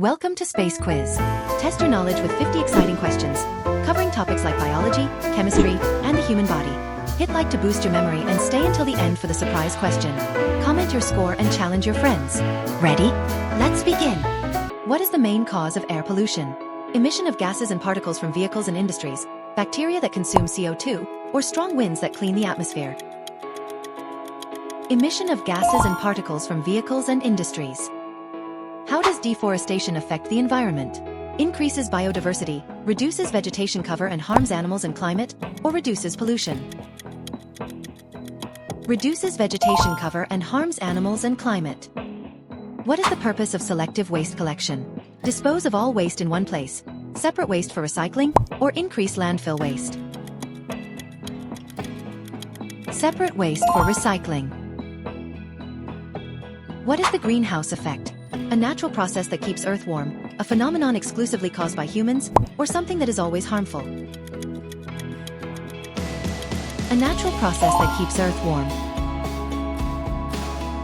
Welcome to Space Quiz. Test your knowledge with 50 exciting questions, covering topics like biology, chemistry, and the human body. Hit like to boost your memory and stay until the end for the surprise question. Comment your score and challenge your friends. Ready? Let's begin. What is the main cause of air pollution? Emission of gases and particles from vehicles and industries, bacteria that consume CO2, or strong winds that clean the atmosphere? Emission of gases and particles from vehicles and industries. How does deforestation affect the environment? Increases biodiversity, reduces vegetation cover and harms animals and climate, or reduces pollution? Reduces vegetation cover and harms animals and climate. What is the purpose of selective waste collection? Dispose of all waste in one place, separate waste for recycling, or increase landfill waste? Separate waste for recycling. What is the greenhouse effect? A natural process that keeps Earth warm, a phenomenon exclusively caused by humans, or something that is always harmful? A natural process that keeps Earth warm.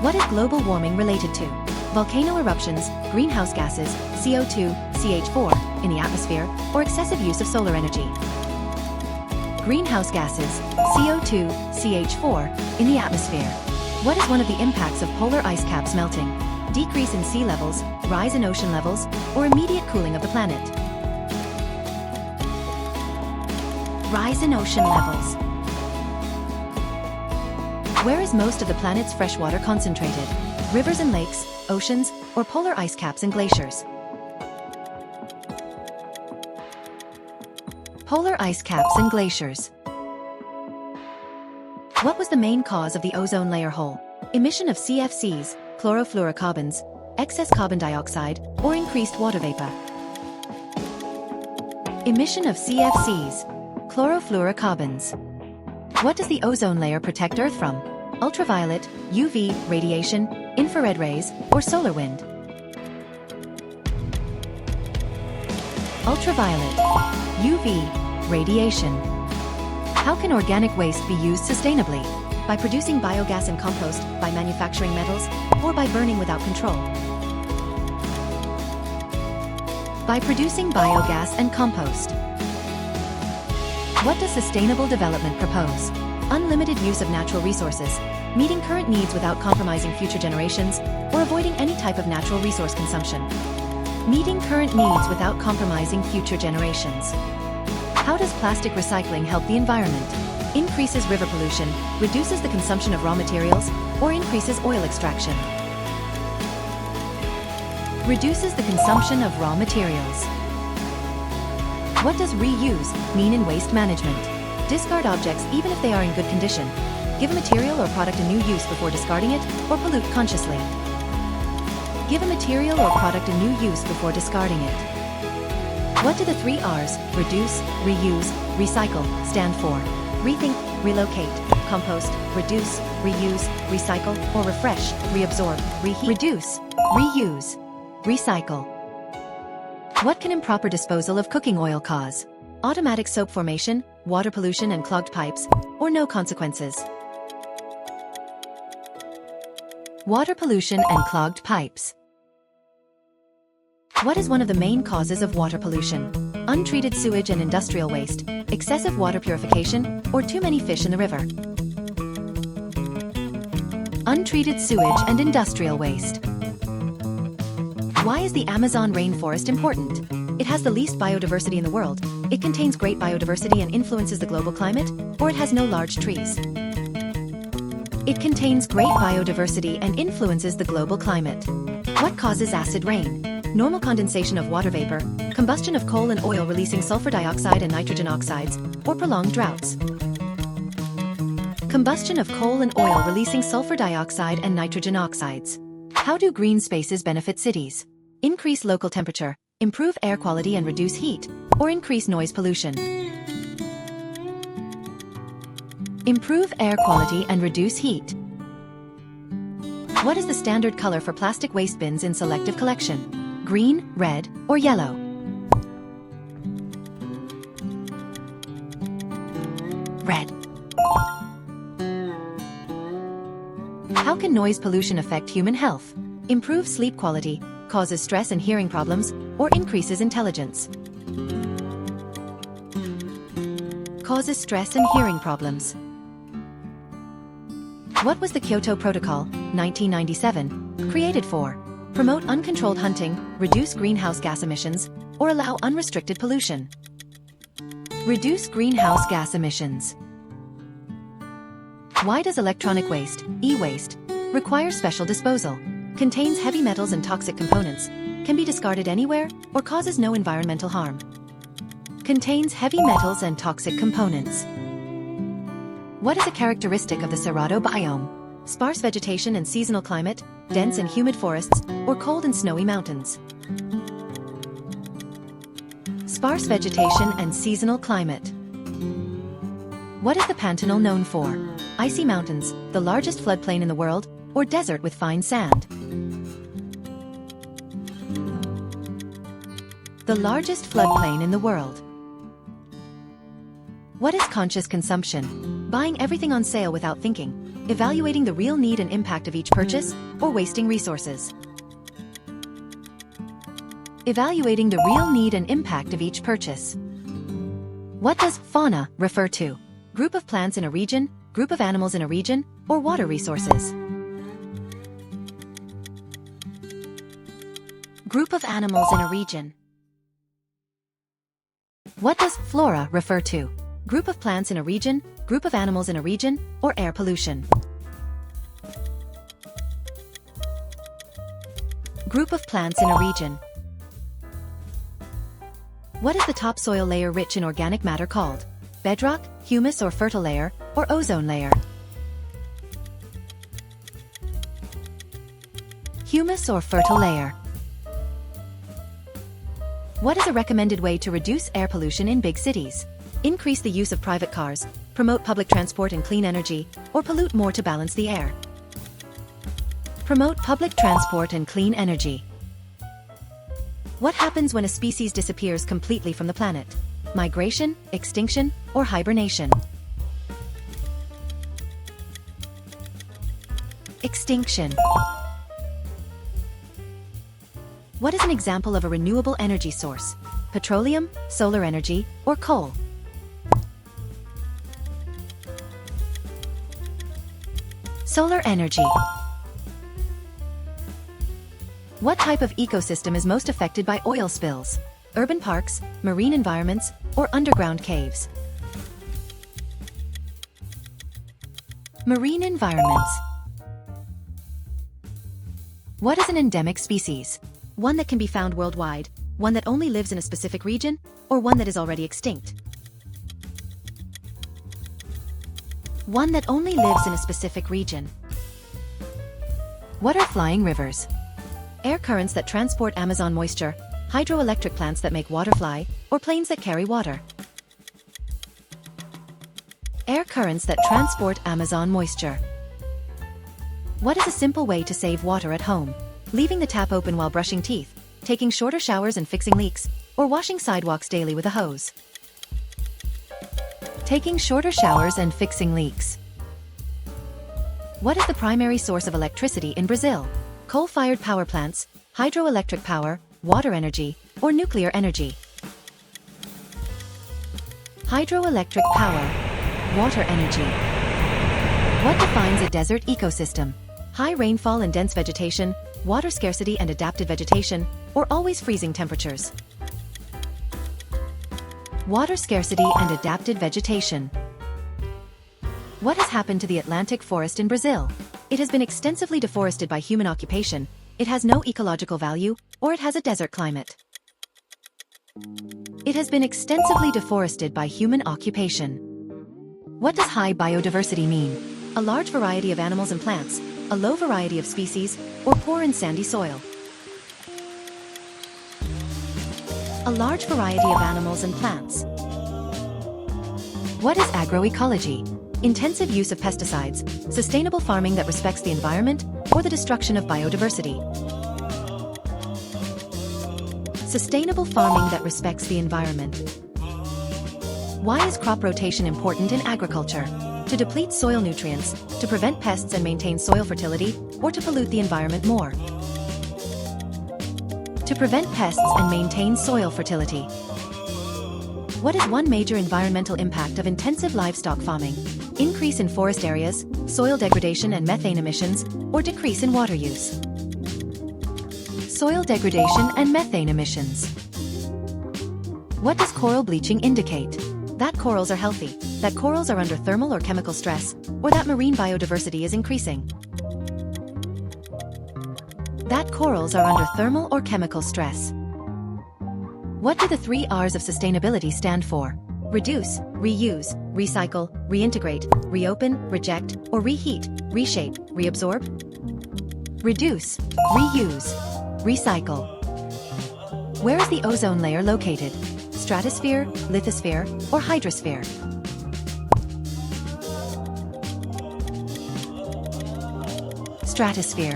What is global warming related to? Volcano eruptions, greenhouse gases, CO2, CH4, in the atmosphere, or excessive use of solar energy? Greenhouse gases, CO2, CH4, in the atmosphere. What is one of the impacts of polar ice caps melting? Decrease in sea levels, rise in ocean levels, or immediate cooling of the planet? Rise in ocean levels. Where is most of the planet's freshwater concentrated? Rivers and lakes, oceans, or polar ice caps and glaciers? Polar ice caps and glaciers. What was the main cause of the ozone layer hole? Emission of CFCs, chlorofluorocarbons, excess carbon dioxide, or increased water vapor? Emission of CFCs, chlorofluorocarbons. What does the ozone layer protect Earth from? Ultraviolet, UV, radiation, infrared rays, or solar wind? Ultraviolet, UV, radiation. How can organic waste be used sustainably? By producing biogas and compost, by manufacturing metals, or by burning without control? By producing biogas and compost. What does sustainable development propose? Unlimited use of natural resources, meeting current needs without compromising future generations, or avoiding any type of natural resource consumption. Meeting current needs without compromising future generations. How does plastic recycling help the environment? Increases river pollution, reduces the consumption of raw materials, or increases oil extraction? Reduces the consumption of raw materials. What does reuse mean in waste management? Discard objects even if they are in good condition. Give a material or product a new use before discarding it, or pollute consciously. Give a material or product a new use before discarding it. What do the 3 R's, reduce, reuse, recycle, stand for? Rethink, relocate, compost, reduce, reuse, recycle, or refresh, reabsorb, reheat. Reduce, reuse, recycle. What can improper disposal of cooking oil cause? Automatic soap formation, water pollution and clogged pipes, or no consequences? Water pollution and clogged pipes. What is one of the main causes of water pollution? Untreated sewage and industrial waste, excessive water purification, or too many fish in the river? Untreated sewage and industrial waste. Why is the Amazon rainforest important? It has the least biodiversity in the world, it contains great biodiversity and influences the global climate, or it has no large trees? It contains great biodiversity and influences the global climate. What causes acid rain? Normal condensation of water vapor, combustion of coal and oil releasing sulfur dioxide and nitrogen oxides, or prolonged droughts? Combustion of coal and oil releasing sulfur dioxide and nitrogen oxides. How do green spaces benefit cities? Increase local temperature, improve air quality and reduce heat, or increase noise pollution? Improve air quality and reduce heat. What is the standard color for plastic waste bins in selective collection? Green, red, or yellow? Red. How can noise pollution affect human health? Improve sleep quality, causes stress and hearing problems, or increases intelligence. Causes stress and hearing problems. What was the Kyoto Protocol, 1997, created for? Promote uncontrolled hunting, reduce greenhouse gas emissions, or allow unrestricted pollution. Reduce greenhouse gas emissions. Why does electronic waste, e-waste, require special disposal? Contains heavy metals and toxic components, can be discarded anywhere, or causes no environmental harm. Contains heavy metals and toxic components. What is a characteristic of the Cerrado biome? Sparse vegetation and seasonal climate, dense and humid forests, or cold and snowy mountains. Sparse vegetation and seasonal climate. What is the Pantanal known for? Icy mountains, the largest floodplain in the world, or desert with fine sand? The largest floodplain in the world. What is conscious consumption? Buying everything on sale without thinking, evaluating the real need and impact of each purchase, or wasting resources. Evaluating the real need and impact of each purchase. What does fauna refer to? Group of plants in a region, group of animals in a region, or water resources. Group of animals in a region. What does flora refer to? Group of plants in a region, group of animals in a region, or air pollution. Group of plants in a region. What is the topsoil layer rich in organic matter called? Bedrock, humus or fertile layer, or ozone layer? Humus or fertile layer. What is a recommended way to reduce air pollution in big cities? Increase the use of private cars, promote public transport and clean energy, or pollute more to balance the air. Promote public transport and clean energy. What happens when a species disappears completely from the planet? Migration, extinction, or hibernation? Extinction. What is an example of a renewable energy source? Petroleum, solar energy, or coal? Solar energy. What type of ecosystem is most affected by oil spills? Urban parks, marine environments, or underground caves? Marine environments. What is an endemic species? One that can be found worldwide, one that only lives in a specific region, or one that is already extinct? One that only lives in a specific region. What are flying rivers? Air currents that transport Amazon moisture, hydroelectric plants that make water fly, or planes that carry water. Air currents that transport Amazon moisture. What is a simple way to save water at home? Leaving the tap open while brushing teeth, taking shorter showers and fixing leaks, or washing sidewalks daily with a hose? Taking shorter showers and fixing leaks. What is the primary source of electricity in Brazil? Coal-fired power plants, hydroelectric power, water energy, or nuclear energy? Hydroelectric power, water energy. What defines a desert ecosystem? High rainfall and dense vegetation, water scarcity and adapted vegetation, or always freezing temperatures? Water scarcity and adapted vegetation. What has happened to the Atlantic forest in Brazil? It has been extensively deforested by human occupation, it has no ecological value, or it has a desert climate. It has been extensively deforested by human occupation. What does high biodiversity mean? A large variety of animals and plants, a low variety of species, or poor and sandy soil? A large variety of animals and plants. What is agroecology? Intensive use of pesticides, sustainable farming that respects the environment, or the destruction of biodiversity? Sustainable farming that respects the environment. Why is crop rotation important in agriculture? To deplete soil nutrients, to prevent pests and maintain soil fertility, or to pollute the environment more? to prevent pests and maintain soil fertility. What is one major environmental impact of intensive livestock farming? Increase in forest areas, soil degradation and methane emissions, or decrease in water use? Soil degradation and methane emissions. What does coral bleaching indicate? That corals are healthy, that corals are under thermal or chemical stress, or that marine biodiversity is increasing. That corals are under thermal or chemical stress. What do the 3 R's of sustainability stand for? Reduce, reuse, recycle, reintegrate, reopen, reject, or reheat, reshape, reabsorb? Reduce, reuse, recycle. Where is the ozone layer located? Stratosphere, lithosphere, or hydrosphere? Stratosphere.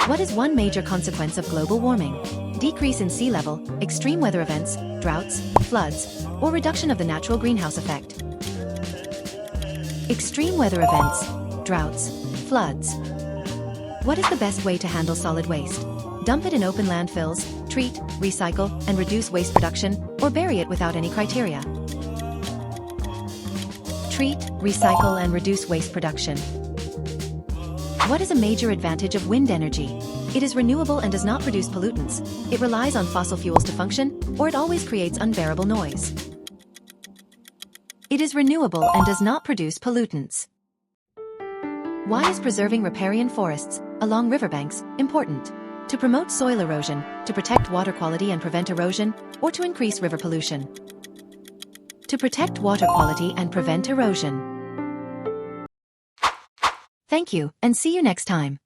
What is one major consequence of global warming? Decrease in sea level, extreme weather events, droughts, floods, or reduction of the natural greenhouse effect? Extreme weather events, droughts, floods. What is the best way to handle solid waste? Dump it in open landfills, treat, recycle, and reduce waste production, or bury it without any criteria? Treat, recycle, and reduce waste production. What is a major advantage of wind energy? It is renewable and does not produce pollutants. It relies on fossil fuels to function, or it always creates unbearable noise. It is renewable and does not produce pollutants. Why is preserving riparian forests along riverbanks important? To promote soil erosion, to protect water quality and prevent erosion, or to increase river pollution? To protect water quality and prevent erosion. Thank you, and see you next time.